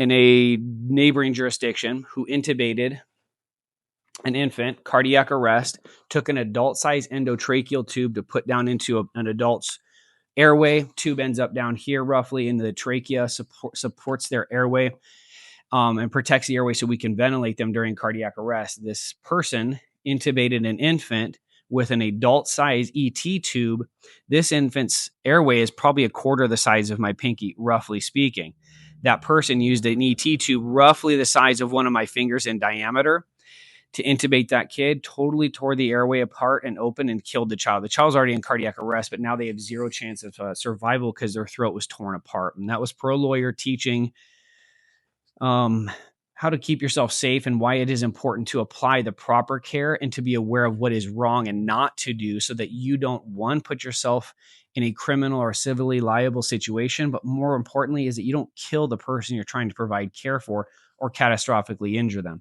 in a neighboring jurisdiction who intubated an infant, cardiac arrest, took an adult-sized endotracheal tube to put down into an adult's airway. Tube ends up down here roughly into the trachea, supports their airway, and protects the airway so we can ventilate them during cardiac arrest. This person intubated an infant with an adult-size ET tube. This infant's airway is probably a quarter the size of my pinky, roughly speaking. That person used an ET tube roughly the size of one of my fingers in diameter to intubate that kid, totally tore the airway apart and open and killed the child. The child's already in cardiac arrest, but now they have zero chance of survival because their throat was torn apart. And that was pro lawyer teaching how to keep yourself safe and why it is important to apply the proper care and to be aware of what is wrong and not to do so that you don't, one, put yourself in a criminal or civilly liable situation, but more importantly is that you don't kill the person you're trying to provide care for or catastrophically injure them.